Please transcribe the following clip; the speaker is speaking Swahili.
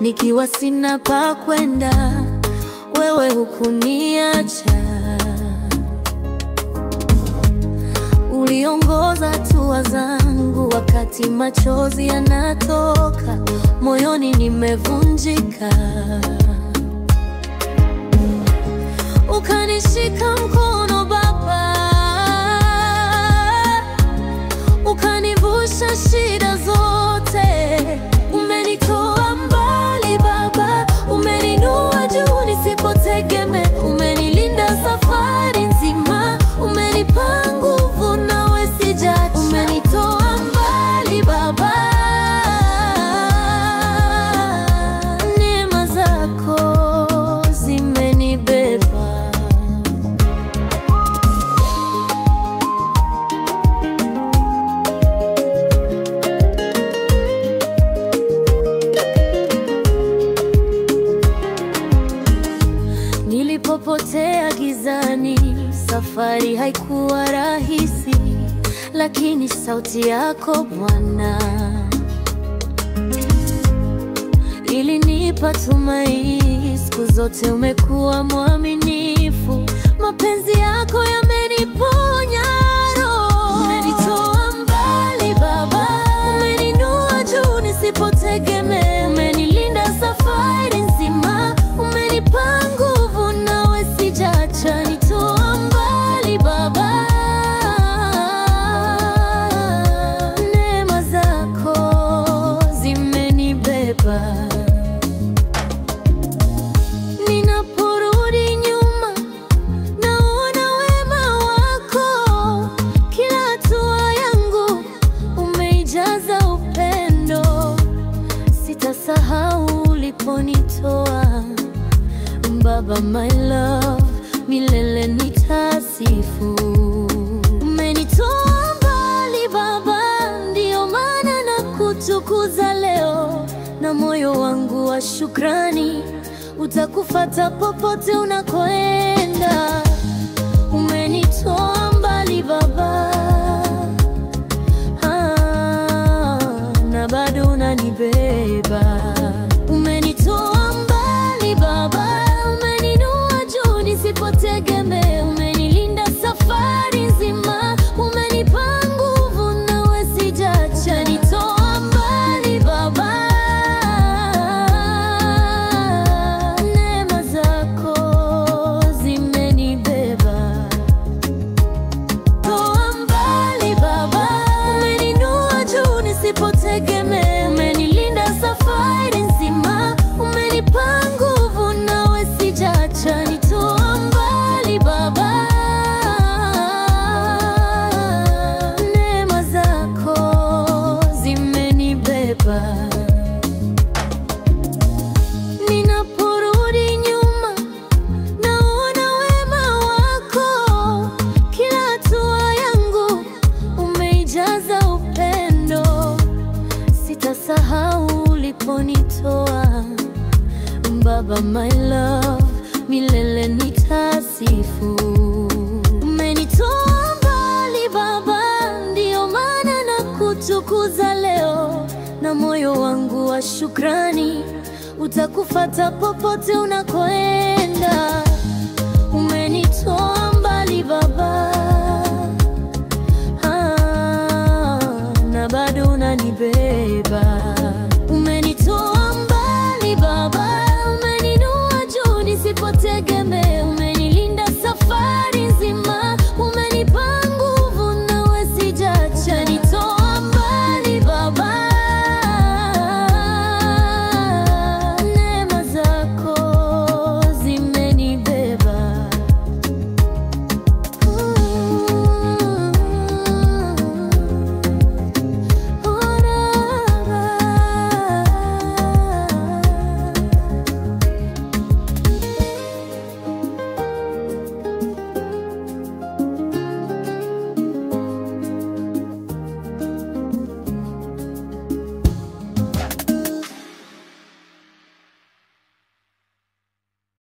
nikiwa sina pa kwenda, wewe hukuniacha. Uliongoza hatua zangu wakati machozi yanatoka, moyoni nimevunjika. Ukanishika mkono Baba, ukanivusha shida zote. Umenitoa mbali Baba, umeninua juu nisipotegemea. Umenilinda safari nzima, umenipa nguvu nawe sijacha. Umenitoa mbali Baba, neema zako zimenibeba. Nilipopotea gizani, safari haikuwa rahisi, lakini sauti yako Bwana ilinipa tumaini. Siku zote umekuwa mwaminifu, mapenzi yako yameniponya roho. Umenitoa mbali Baba, umeninua juu nisipotegemea. Umenilinda safari nzima, umenipa nguvu nawe sijacha. Nitoa mbali Baba, neema zako zimenibeba. Ninaporudi nyuma, naona wema wako. Kila hatua yangu umeijaza upendo. Sitasahau uliponitoa Baba, my love, milele nitasifu. Umenitoa mbali Baba, ndio maana nakutukuza leo. Na moyo wangu wa shukrani utakufuata popote unakoenda. Umenitoa mbali Baba, na bado unanibeba. Umenitoa mbali Baba, umeninua juu nisipotegemea. Umenilinda safari nzima, umenipa nguvu nawe sijacha. Nitoa mbali Baba, neema zako zimenibeba. Toa mbali Baba, umeninua juu nisipotegemea. Umenilinda safari nzima, umenipa nguvu nawe sijacha. Nitoa mbali Baba, neema zako zimenibeba. Ninaporudi nyuma, naona wema wako. Kila hatua yangu umeijaza upendo. Sitasahau uliponitoa Baba, my love, milele nitasifu. Umenitoa mbali Baba, ndio maana nakutukuza leo. Na moyo wangu wa shukrani utakufuata popote unakoenda. Umenitoa mbali Baba, na bado unanibeba. Umenitoa mbali Baba, umeninua juu nisipotegemea.